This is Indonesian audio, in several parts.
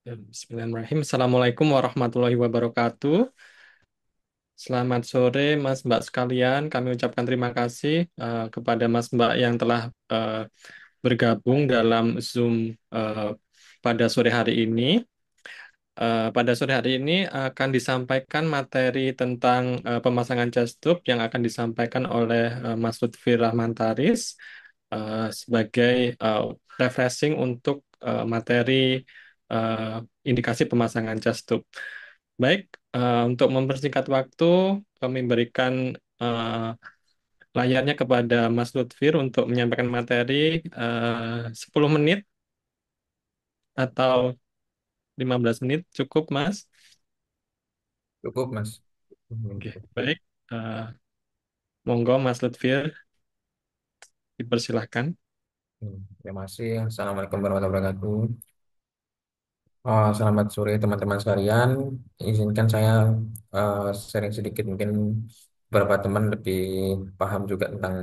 Ya, Bismillahirrahmanirrahim. Assalamualaikum warahmatullahi wabarakatuh. Selamat sore, Mas Mbak sekalian. Kami ucapkan terima kasih kepada Mas Mbak yang telah bergabung dalam Zoom eh, pada sore hari ini. Pada sore hari ini akan disampaikan materi tentang pemasangan jas tub yang akan disampaikan oleh Mas Lutfi Rahmantaris sebagai refreshing untuk materi eh, indikasi pemasangan jas tub. Baik, untuk mempersingkat waktu, kami berikan eh, layarnya kepada Mas Lutfir untuk menyampaikan materi 10 menit atau 15 menit. Cukup, Mas. Cukup, Mas. Oke, baik. Eh, Monggo, Mas Lutfir, dipersilahkan. Terima kasih. Assalamualaikum warahmatullahi wabarakatuh. Selamat sore teman-teman sekalian. Izinkan saya sharing sedikit, mungkin beberapa teman lebih paham juga tentang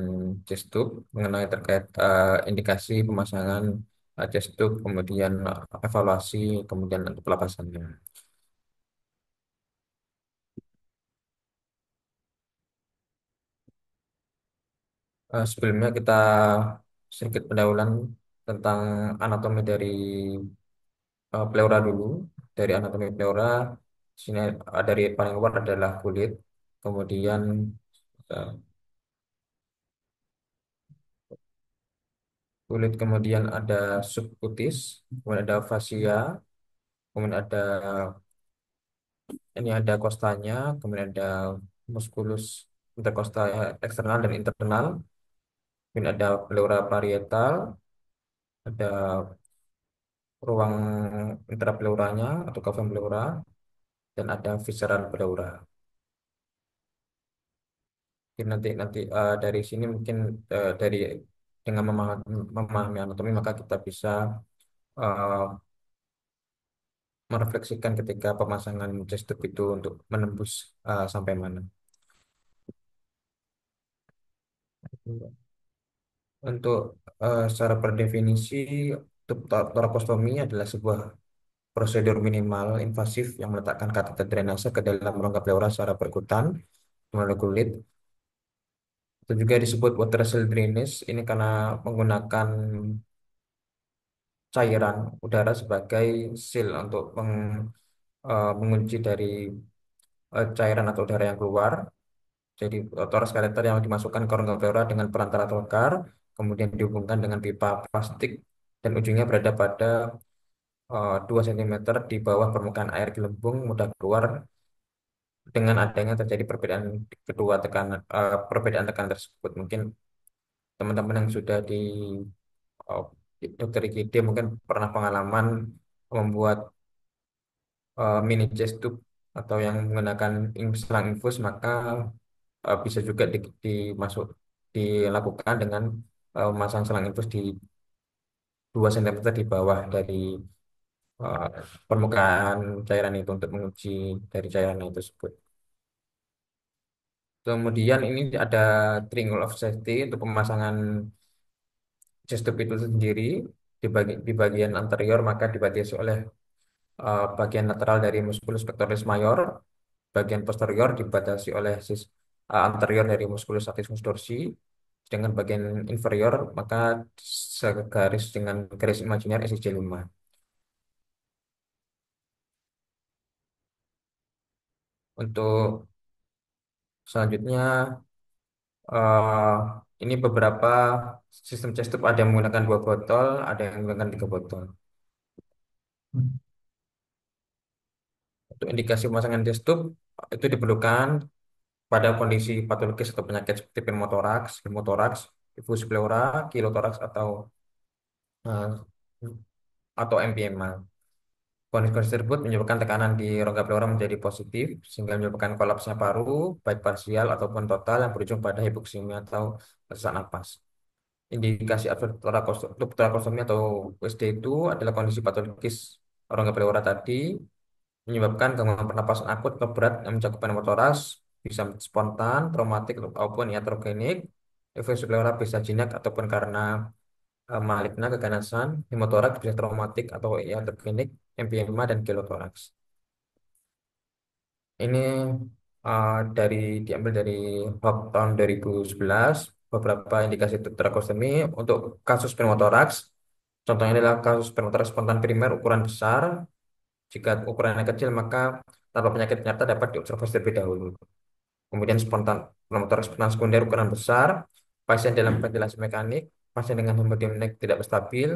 gestuk mengenai terkait indikasi pemasangan gestuk, kemudian evaluasi, kemudian untuk pelepasannya. Sebelumnya kita sedikit pendahuluan tentang anatomi dari pleura dulu. Dari anatomi pleura, sini dari paling luar adalah kulit, kemudian eh, kemudian ada subkutis, kemudian ada fasia, kemudian ada ini ada kostanya, kemudian ada muskulus interkostal eksternal dan internal, kemudian ada pleura parietal, ada ruang intrapleuranya atau cavum pleura, dan ada visceral pleura. Jadi nanti nanti dari sini mungkin dari dengan memahami anatomi maka kita bisa eh, merefleksikan ketika pemasangan chest tube itu untuk menembus sampai mana. Untuk secara berdefinisi, torakostomi adalah sebuah prosedur minimal invasif yang meletakkan kateter drainase ke dalam rongga pleura secara berikutan melalui kulit. Itu juga disebut water cell drainage. Ini karena menggunakan cairan udara sebagai seal untuk mengunci dari cairan atau udara yang keluar. Jadi torus kateter yang dimasukkan ke rongga pleura dengan perantara trocar, kemudian dihubungkan dengan pipa plastik dan ujungnya berada pada 2 cm di bawah permukaan air gelembung mudah keluar dengan adanya terjadi perbedaan perbedaan tekanan tersebut. Mungkin teman-teman yang sudah uh, di dokter IGD mungkin pernah pengalaman membuat mini chest tube atau yang menggunakan selang infus, maka bisa juga dimasuk dilakukan dengan memasang selang infus di 2 cm di bawah dari eh, permukaan cairan itu untuk menguji dari cairan itu tersebut. Kemudian ini ada triangle of safety untuk pemasangan chest tube itu sendiri di bagian anterior maka dibatasi oleh bagian lateral dari musculus pectoralis mayor, bagian posterior dibatasi oleh anterior dari musculus latissimus dorsi, sedangkan bagian inferior maka segaris dengan garis imajiner SIJ5. Untuk selanjutnya eh, ini beberapa sistem chest tube ada yang menggunakan 2 botol, ada yang menggunakan 3 botol. Untuk indikasi pemasangan chest tube itu diperlukan pada kondisi patologis atau penyakit seperti pneumotoraks, pneumotoraks, diffuse pleura, kilotoraks eh, atau emphysema. Kondisi tersebut menyebabkan tekanan di rongga pleura menjadi positif sehingga menyebabkan kolapsnya paru baik parsial ataupun total yang berujung pada hipoksimia atau sesak napas. Indikasi torakostomi atau USD itu adalah kondisi patologis rongga pleura tadi menyebabkan gangguan pernapasan akut atau berat yang mencakup pneumotoras bisa spontan, traumatik ataupun iatrogenik. Efek pleura bisa jinak ataupun karena maligna keganasan. Pneumotoraks bisa traumatik atau iatrogenik. emphysema, dan kilotoraks. Ini dari diambil dari Hawk tahun 2011, beberapa indikasi trakostomi untuk kasus pneumotoraks. Contohnya adalah kasus pneumotoraks spontan primer ukuran besar. Jika ukurannya kecil, maka tanpa penyakit penyerta dapat diobservasi terlebih dahulu. Kemudian spontan pneumotoraks spontan sekunder ukuran besar, pasien dalam ventilasi mekanik, pasien dengan hemodinamik tidak stabil,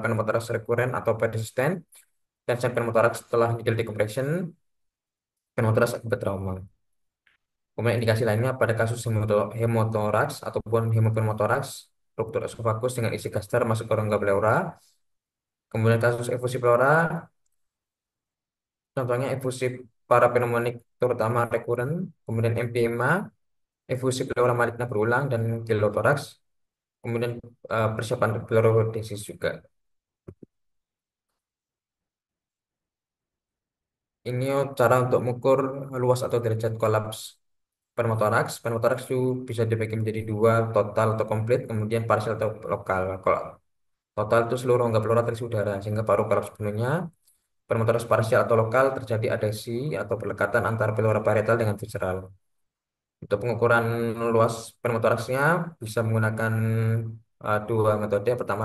pneumotoraks rekuren atau persisten, dan pneumotoraks setelah needle decompression, pneumotoraks akibat trauma. Kemudian indikasi lainnya pada kasus hemotoraks ataupun hemopneumotoraks, ruptur esofagus dengan isi gaster masuk ke rongga pleura. Kemudian kasus efusi pleura, contohnya efusi parapneumonik terutama rekuren, kemudian emphysema, efusi pleura maligna berulang, dan kilotoraks. Kemudian persiapan pleurodesis juga. Ini cara untuk mengukur luas atau derajat kolaps pneumotoraks. Pneumotoraks itu bisa dibagi menjadi dua, total atau komplit, kemudian parsial atau lokal. Kalau total itu seluruh rongga pleura terisi udara sehingga paru kolaps penuhnya. Pneumotoraks parsial atau lokal terjadi adesi atau pelekatan antara pleura parietal dengan visceral. Untuk pengukuran luas pneumotoraksnya bisa menggunakan dua metode. Pertama,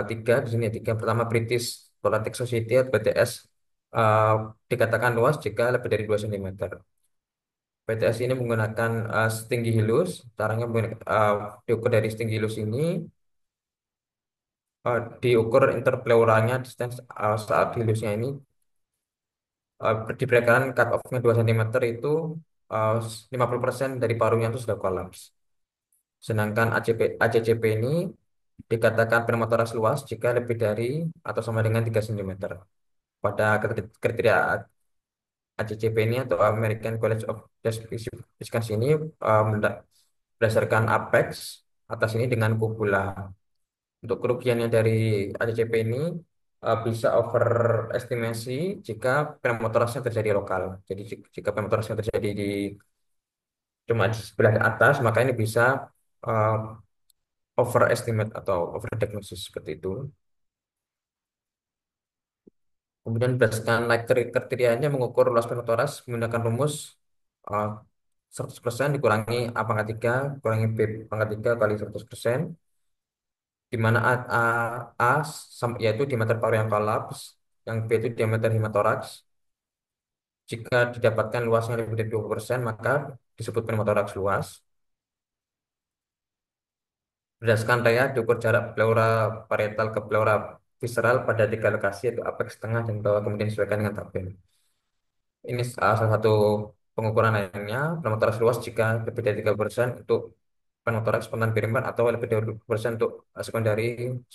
tiga di sini ya, tiga. Pertama, British Thoracic Society atau BTS, eh, dikatakan luas jika lebih dari 2 cm. BTS ini menggunakan setinggi hilus. Caranya diukur dari setinggi hilus ini, diukur interpleuralnya distance saat hilusnya ini, diperkirakan cut off-nya 2 cm itu, 50% dari parunya itu sudah kolaps. Sedangkan ACCP ini dikatakan pneumotoraks luas jika lebih dari atau sama dengan 3 cm. Pada kriteria ACCP ini atau American College of Chest Physicians ini, berdasarkan apex atas ini dengan kupula. Untuk kerugiannya dari ACCP ini bisa overestimasi jika pneumotoraksnya terjadi lokal. Jadi jika pneumotoraksnya terjadi di cuma di sebelah atas, maka ini bisa uh, overestimate atau overdiagnosis seperti itu. Kemudian berdasarkan like kriterianya mengukur luas pneumotoraks menggunakan rumus uh, 100% dikurangi A pangkat 3 kurangi B pangkat 3 kali 100%, di mana A yaitu diameter paru yang kolaps, yang B itu diameter hematoraks. Jika didapatkan luasnya lebih dari 20%, maka disebut pneumotoraks luas. Berdasarkan TEA diukur jarak pleura parietal ke pleura visceral pada tiga lokasi yaitu apex, tengah, dan bawah, kemudian disesuaikan dengan tabel. Ini salah satu pengukuran lainnya, pneumotoraks luas jika lebih dari 3% untuk pneumotoraks spontan primer atau lebih dari 20% untuk sekundari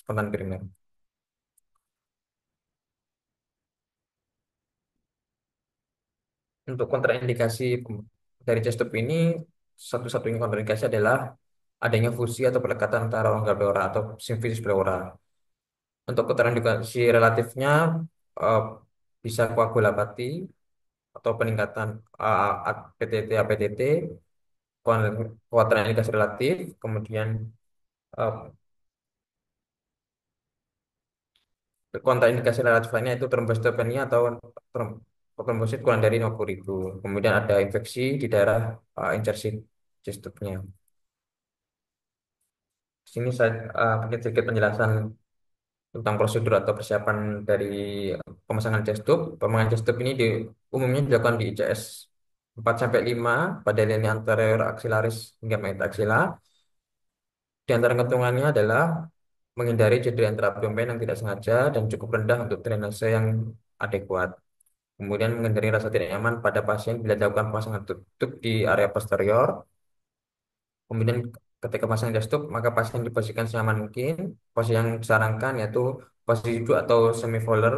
spontan primer. Untuk kontraindikasi dari chest tube ini, satu-satunya kontraindikasi adalah adanya fusi atau pelekatan antara rongga pleura atau simfisis pleura. Untuk kontraindikasi relatifnya, eh, bisa koagulopati atau peningkatan PTT, APTT, kontraindikasi relatif, kemudian eh, kontraindikasi relatif lainnya itu trombositopenia atau trombosit kurang dari 50.000. Kemudian ada infeksi di daerah insersi chest tube-nya. Di sini saya bikin sedikit penjelasan tentang prosedur atau persiapan dari pemasangan chest tube. Pemasangan chest tube ini umumnya dilakukan di ICS 4 sampai 5 pada lini anterior axillaris hingga metaxilla. Di antara keuntungannya adalah menghindari cedera intraabdomen yang tidak sengaja dan cukup rendah untuk drainase yang adekuat. Kemudian menghindari rasa tidak nyaman pada pasien bila dilakukan pemasangan tutup di area posterior. Kemudian ketika pasang jas tube, maka pasien diposisikan senyaman mungkin. Posisi yang disarankan yaitu posisi duduk atau semi volar,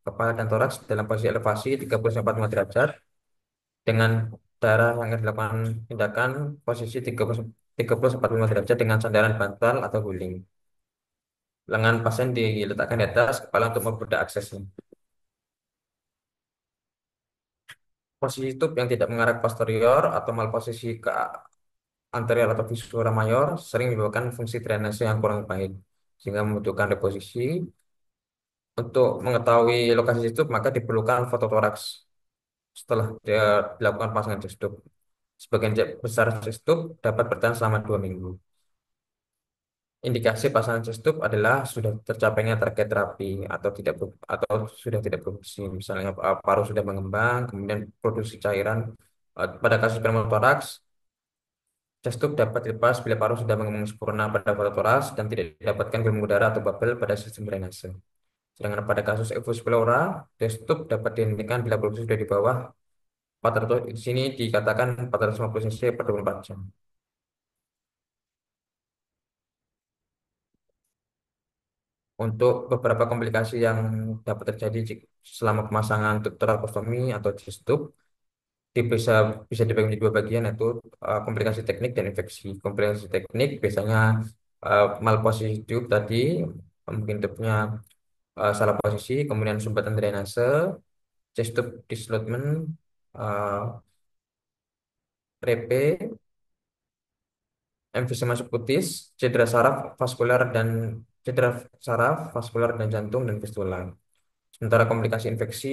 kepala dan toraks dalam posisi elevasi 30-45 derajat dengan darah yang akan dilakukan tindakan posisi 30-45 derajat dengan sandaran bantal atau guling. Lengan pasien diletakkan di atas kepala untuk mempermudah aksesnya. Posisi tube yang tidak mengarah ke posterior atau malposisi ke anterior atau viscera mayor sering menyebabkan fungsi drainase yang kurang baik sehingga membutuhkan reposisi. Untuk mengetahui lokasi sistem, maka diperlukan fototoraks setelah dia dilakukan pasangan sistem. Sebagian besar sistem dapat bertahan selama 2 minggu. Indikasi pasangan sistem adalah sudah tercapainya target terapi atau atau sudah tidak produksi. Misalnya paru sudah mengembang, kemudian produksi cairan. Pada kasus pneumotoraks, cestup dapat dilepas bila paru sudah mengembang sempurna pada fototoraks dan tidak didapatkan gelombang udara atau bubble pada sistem drainase. Sedangkan pada kasus efus pleura, cestup dapat dihentikan bila produksi sudah di bawah 400, di sini dikatakan 450 cc per 24 jam. Untuk beberapa komplikasi yang dapat terjadi selama pemasangan tub trakostomi atau G-tube, bisa bisa dibagi menjadi 2 bagian, yaitu komplikasi teknik dan infeksi. Komplikasi teknik biasanya malposisi tube tadi, mungkin tubnya salah posisi, kemudian sumbatan drainase, G-tube dislodgement, uh, repe, emfisema subkutis, cedera saraf, vaskular dan jantung dan fistula. Sementara komplikasi infeksi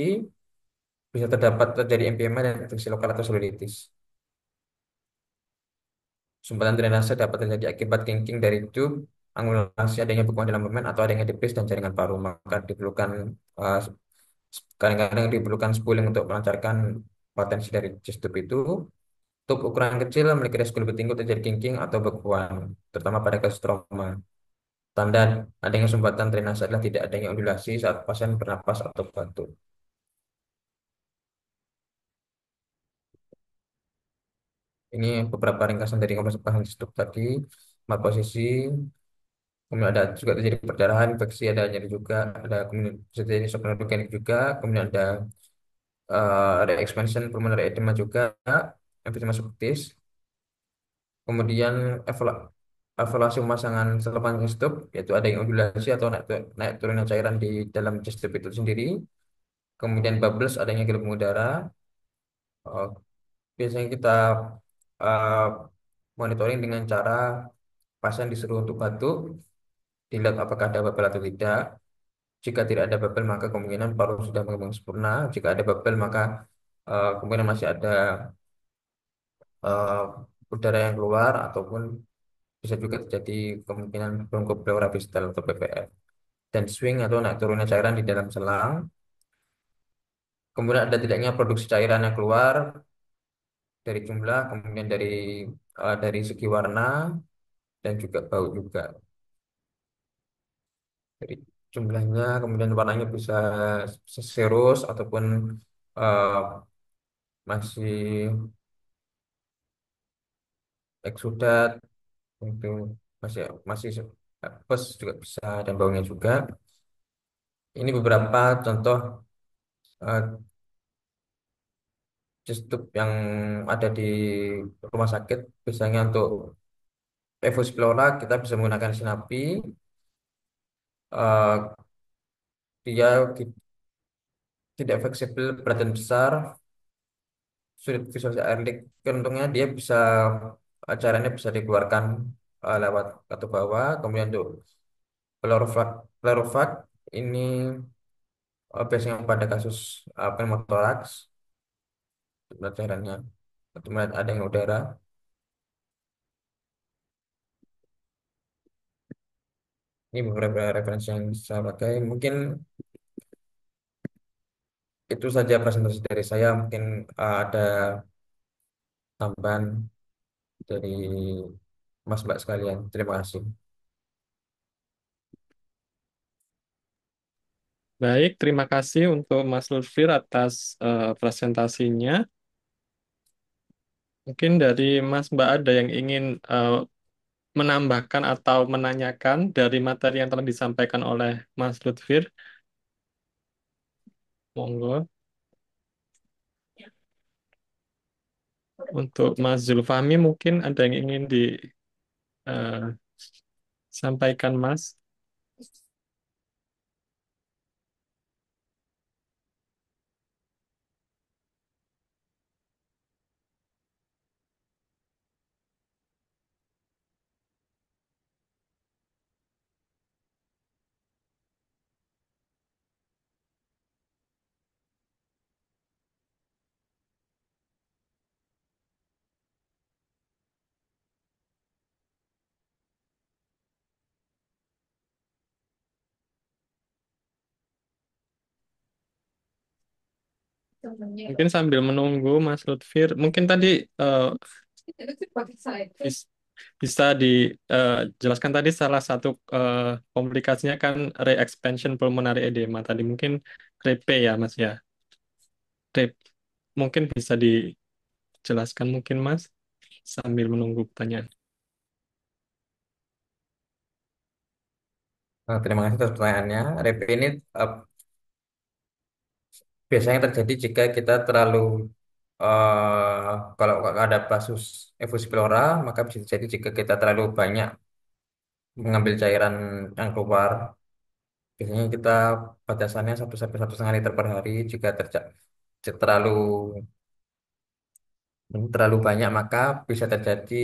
bisa terjadi emphysema dan infeksi lokal atau cellulitis. Sumbatan drainase dapat terjadi akibat kinking dari tube, angulasi, adanya bekuan dalam permen, atau adanya depis dan jaringan paru. Maka diperlukan eh, kadang-kadang diperlukan spooling untuk melancarkan potensi dari chest tube itu. Tube ukuran kecil memiliki resiko lebih tinggi untuk terjadi kinking atau bekuan, terutama pada kasus trauma. Tanda adanya sumbatan drainase adalah tidak adanya ondulasi saat pasien bernapas atau batuk. Ini beberapa ringkasan dari kompresi pasang stroke tadi. Malposisi, kemudian ada juga terjadi perdarahan, infeksi, ada nyeri juga, ada kemudian bisa terjadi shock pneumonik juga, kemudian ada expansion pulmonary edema juga, emfisema subkutis, kemudian evaluasi pemasangan selepan stop, yaitu ada yang ondulasi atau naik turunnya cairan di dalam chest tube itu sendiri, kemudian bubbles, adanya gelembung udara. Eh, Biasanya kita eh, monitoring dengan cara pasien disuruh untuk batuk, dilihat apakah ada bubble atau tidak. Jika tidak ada bubble, maka kemungkinan paru sudah mengembang sempurna. Jika ada bubble, maka kemungkinan masih ada eh, udara yang keluar, ataupun bisa juga terjadi kemungkinan bronchopleura distal atau BPF. Dan swing atau naik turunnya cairan di dalam selang. Kemudian ada tidaknya produksi cairan yang keluar dari jumlah, kemudian dari segi warna dan juga bau juga. Dari jumlahnya, kemudian warnanya bisa serus ataupun eh, masih eksudat, itu masih masih plus juga bisa, dan baunya juga. Ini beberapa contoh justub yang ada di rumah sakit. Biasanya untuk Evus Flora kita bisa menggunakan sinapi. Eh, Dia tidak fleksibel, berat dan besar, sulit visualisasi air leak. Untungnya dia bisa cairannya bisa dikeluarkan lewat atau bawah. Kemudian untuk Pleurovac, Pleurovac ini biasanya pada kasus pneumotoraks, cairannya atau melihat ada yang udara. Ini beberapa referensi yang saya pakai. Mungkin itu saja presentasi dari saya. Mungkin ada tambahan dari Mas Mbak sekalian. Terima kasih. Baik, terima kasih untuk Mas Lutfi atas presentasinya. Mungkin dari Mas Mbak ada yang ingin menambahkan atau menanyakan dari materi yang telah disampaikan oleh Mas Lutfir. Monggo. Untuk Mas Zulfahmi mungkin ada yang ingin disampaikan Mas. Mungkin sambil menunggu Mas Lutfir, mungkin tadi eh, bis- bisa dijelaskan tadi salah satu komplikasinya kan re-expansion pulmonary edema tadi mungkin REP ya Mas ya. REP mungkin bisa dijelaskan mungkin Mas sambil menunggu pertanyaan. Terima kasih atas pertanyaannya. REP ini biasanya terjadi jika kita terlalu kalau ada kasus efusi pleura, maka bisa terjadi jika kita terlalu banyak mengambil cairan yang keluar. Biasanya kita batasannya 1 sampai 1,5 liter per hari. Jika terlalu terlalu banyak, maka bisa terjadi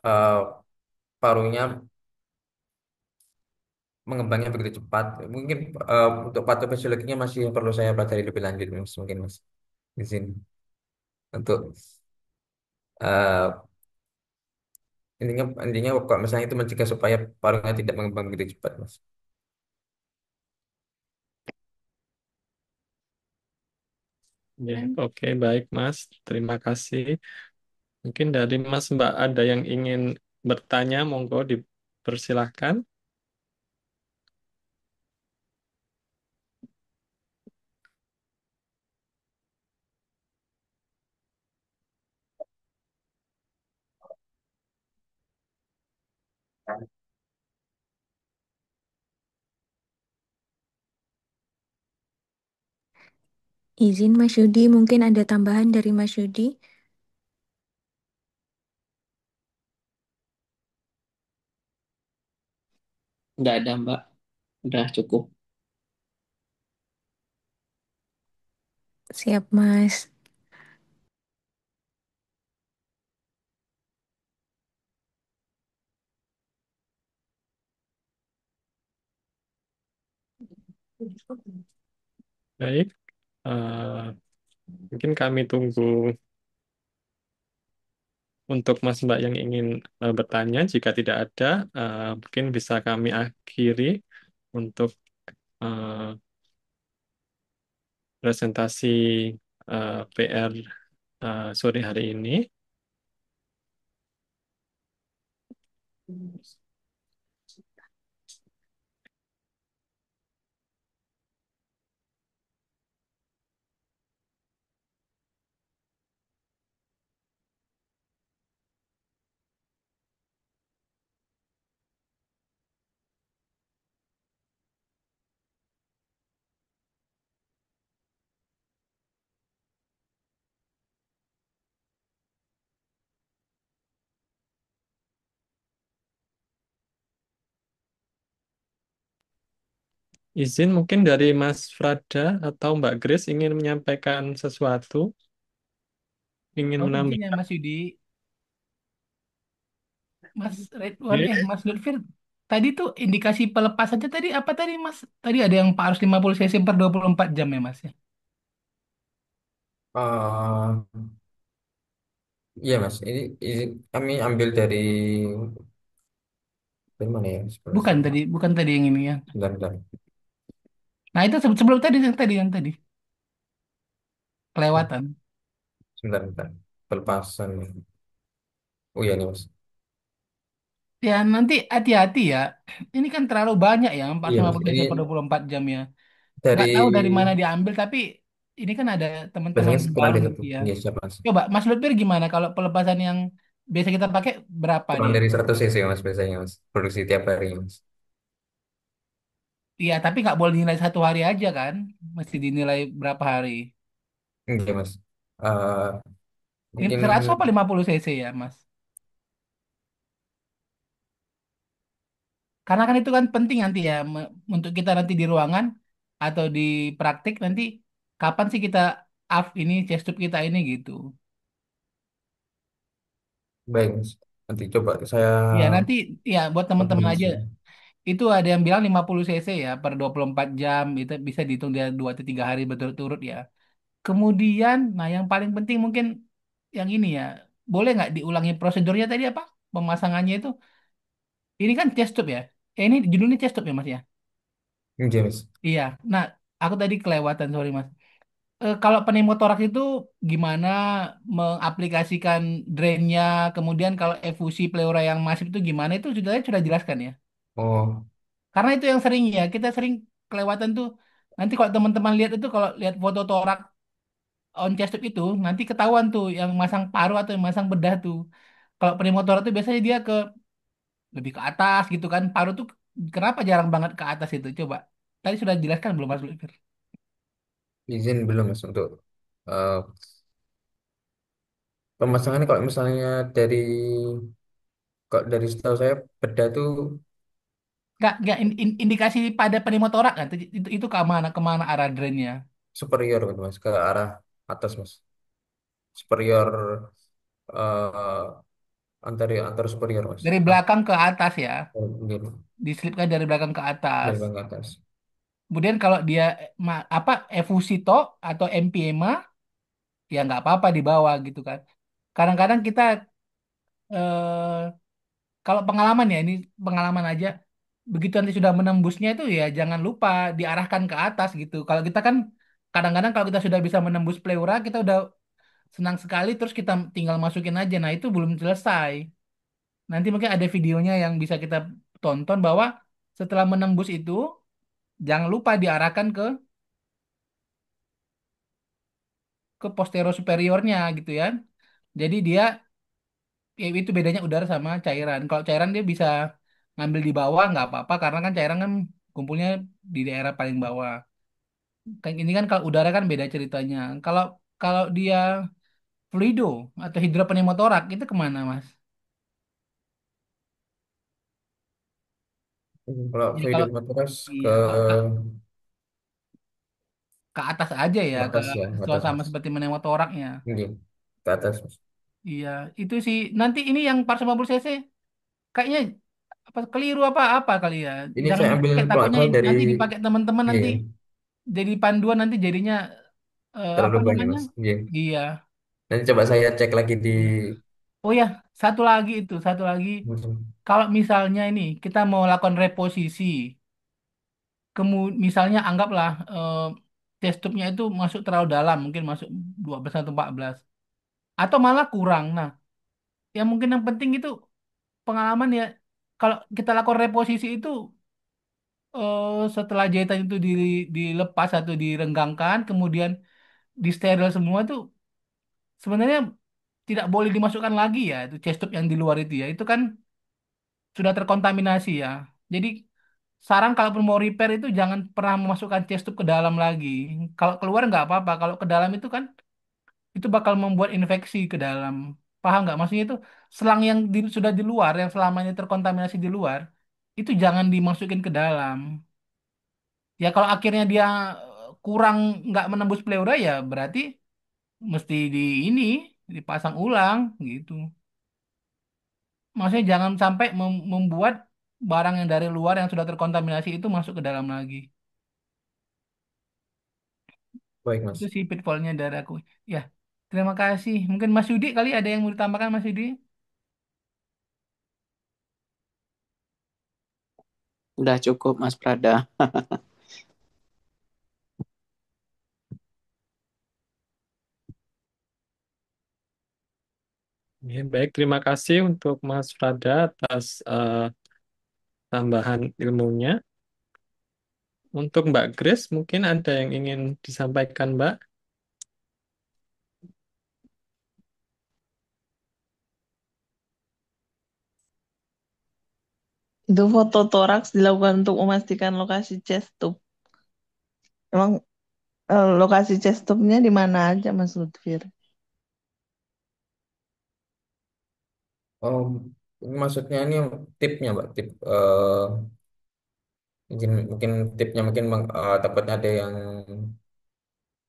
eh, parunya mengembangnya begitu cepat. Mungkin untuk patofisiologinya masih perlu saya pelajari lebih lanjut, Mas. Mungkin Mas izin untuk eh, intinya kok misalnya itu mencegah supaya parunya tidak mengembang begitu cepat, Mas. Ya, oke baik Mas, terima kasih. Mungkin dari Mas Mbak ada yang ingin bertanya, monggo dipersilahkan. Izin Mas Yudi, mungkin ada tambahan dari Mas Yudi. Nggak ada, Mbak. Udah cukup. Siap, Mas. Baik, eh, mungkin kami tunggu untuk Mas Mbak yang ingin bertanya. Jika tidak ada, mungkin bisa kami akhiri untuk eh, presentasi PR sore hari ini. Izin mungkin dari Mas Frada atau Mbak Grace ingin menyampaikan sesuatu, ingin Oh, izin ya menambahkan. Mas Yudi, Mas Redwan, Oke. Mas Lutfir, tadi tuh indikasi pelepasannya tadi apa tadi Mas? Tadi ada yang 450 cc per 24 jam ya Mas ya? Eh iya Mas, ini kami ambil dari mana ya? Bukan tadi, bukan tadi yang ini ya. Bentar, bentar, Nah itu sebelum tadi yang tadi kelewatan. bentar. Pelepasan. Oh iya nih Mas. Ya nanti hati-hati ya. Ini kan terlalu banyak ya, Iya Mas, 450 ini cc per 24 jam ya. dari Nggak tahu dari mana diambil, tapi ini kan ada teman-teman biasanya kurang baru dari satu. nanti ya. Iya siapa Mas? Coba Mas Lutfir gimana kalau pelepasan yang biasa kita pakai berapa Kurang dia? dari 100 cc Mas biasanya Mas. Produksi tiap hari Mas. Iya, tapi nggak boleh dinilai 1 hari aja kan? Mesti dinilai berapa hari? Iya Mas. Eh mungkin 100 apa 50 cc ya, Mas? Karena kan itu kan penting nanti ya, untuk kita nanti di ruangan atau di praktik nanti kapan sih kita up ini chest tube kita ini gitu. baik Mas. Nanti coba saya Ya, nanti ya buat teman-teman aja. konfirmasi. Itu ada yang bilang 50 cc ya per 24 jam, itu bisa dihitung dia 2 atau 3 hari berturut-turut ya. Kemudian, nah yang paling penting mungkin yang ini ya, boleh nggak diulangi prosedurnya tadi apa? Pemasangannya itu, ini kan chest tube ya. Ini judulnya chest tube ya Mas ya? Iya Mas. Iya. Nah, aku tadi kelewatan, sorry Mas. Kalau pneumotoraks itu gimana mengaplikasikan drainnya, kemudian kalau efusi pleura yang masif itu gimana itu sudah jelaskan ya. Oh, Karena itu yang sering ya, kita sering kelewatan tuh. Nanti kalau teman-teman lihat itu kalau lihat foto torak on chest tube itu nanti ketahuan tuh yang masang paru atau yang masang bedah tuh. Kalau pneumotoraks itu biasanya dia lebih ke atas gitu kan. Paru tuh kenapa jarang banget ke atas itu? Coba. Tadi sudah jelaskan belum Mas Lutfir? izin belum Mas untuk eh, pemasangan kalau misalnya dari kok dari setahu saya bedah tuh Nggak indikasi pada pneumotoraks kan? Itu kemana arah drainnya? superior gitu Mas ke arah atas Mas. Superior anterior antar superior Mas. Dari Ah, belakang ke atas ya. gitu. Diselipkan dari belakang ke atas. Dari bawah ke atas. Kemudian kalau dia apa efusito atau emphysema ya nggak apa-apa di bawah gitu kan. Kadang-kadang kita kalau pengalaman ya ini pengalaman aja begitu nanti sudah menembusnya itu ya jangan lupa diarahkan ke atas gitu. Kalau kita kan kadang-kadang kalau kita sudah bisa menembus pleura kita udah senang sekali terus kita tinggal masukin aja. Nah, itu belum selesai. Nanti mungkin ada videonya yang bisa kita tonton bahwa setelah menembus itu jangan lupa diarahkan ke posterior superiornya gitu ya. Jadi dia ya itu bedanya udara sama cairan. Kalau cairan dia bisa ngambil di bawah nggak apa-apa karena kan cairan kan kumpulnya di daerah paling bawah. Kan ini kan kalau udara kan beda ceritanya. Kalau kalau dia fluido atau hidropneumotorak itu kemana Mas? Kalau Ya fluid kalau terus ke iya kalau ke atas aja ya ke atas ya, ke atas sama Mas. seperti pneumotoraknya. Ini ke atas Mas. Iya, itu sih. Nanti ini yang 450 cc kayaknya apa keliru apa kali ya. Ini Jangan saya ambil dipakai kalau nggak takutnya salah dari nanti dipakai teman-teman iya, nanti jadi panduan nanti jadinya terlalu apa banyak namanya? Mas. Iya. Iya. Nanti coba saya cek lagi di Oh ya, satu lagi. Kalau misalnya ini kita mau lakukan reposisi, misalnya anggaplah test tube-nya itu masuk terlalu dalam, mungkin masuk 12 atau 14 atau malah kurang. Nah, yang mungkin yang penting itu pengalaman ya. Kalau kita lakukan reposisi itu setelah jahitan itu dilepas atau direnggangkan, kemudian disteril semua itu sebenarnya tidak boleh dimasukkan lagi ya itu chest tube yang di luar itu ya. Itu kan sudah terkontaminasi ya. Jadi saran kalaupun mau repair itu jangan pernah memasukkan chest tube ke dalam lagi. Kalau keluar nggak apa-apa. Kalau ke dalam itu kan itu bakal membuat infeksi ke dalam. Paham nggak? Maksudnya itu selang yang sudah di luar, yang selama ini terkontaminasi di luar, itu jangan dimasukin ke dalam. Ya kalau akhirnya dia kurang nggak menembus pleura ya berarti mesti ini dipasang ulang gitu. Maksudnya jangan sampai membuat barang yang dari luar yang sudah terkontaminasi itu masuk ke dalam lagi. baik Itu Mas. sih pitfallnya dari aku. Ya, terima kasih. Mungkin Mas Yudi kali ada yang mau ditambahkan Mas Yudi? Udah cukup Mas Prada. Ya, baik, terima kasih untuk Mas Prada atas tambahan ilmunya. Untuk Mbak Grace, mungkin ada yang ingin disampaikan, Mbak. Itu foto toraks dilakukan untuk memastikan lokasi chest tube. Emang lokasi chest tube-nya di mana aja, Mas Lutfir? Oh, ini maksudnya ini tipnya Mbak, tip mungkin tipnya mungkin takutnya ada yang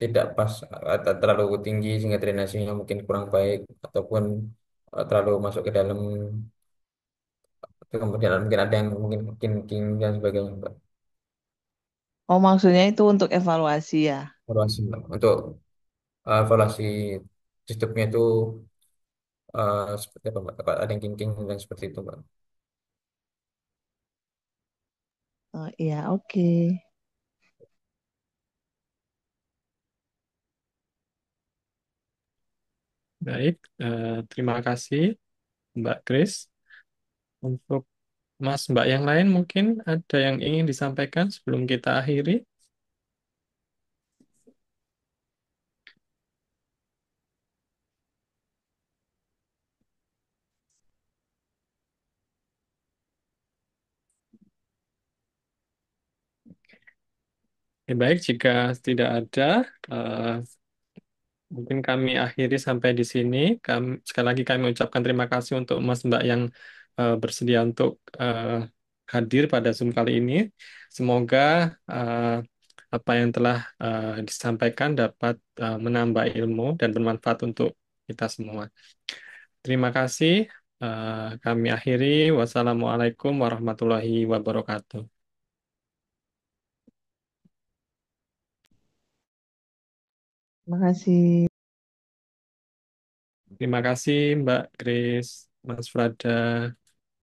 tidak pas atau terlalu tinggi sehingga drainasinya mungkin kurang baik ataupun terlalu masuk ke dalam kemudian mungkin ada yang mungkin kinking dan sebagainya Mbak. Oh, maksudnya itu untuk evaluasi ya. Evaluasi Mbak. Untuk evaluasi sistemnya itu seperti apa Mbak? Apa ada yang kinking dan seperti itu Mbak. Oh iya, oke. Baik, terima kasih Mbak Grace. Untuk Mas Mbak yang lain mungkin ada yang ingin disampaikan sebelum kita akhiri. Ya, baik, jika tidak ada, eh, mungkin kami akhiri sampai di sini. Sekali lagi kami ucapkan terima kasih untuk Mas Mbak yang bersedia untuk hadir pada Zoom kali ini. Semoga eh, apa yang telah disampaikan dapat menambah ilmu dan bermanfaat untuk kita semua. Terima kasih. Kami akhiri. Wassalamualaikum warahmatullahi wabarakatuh. Terima kasih. Terima kasih Mbak Grace, Mas Frada.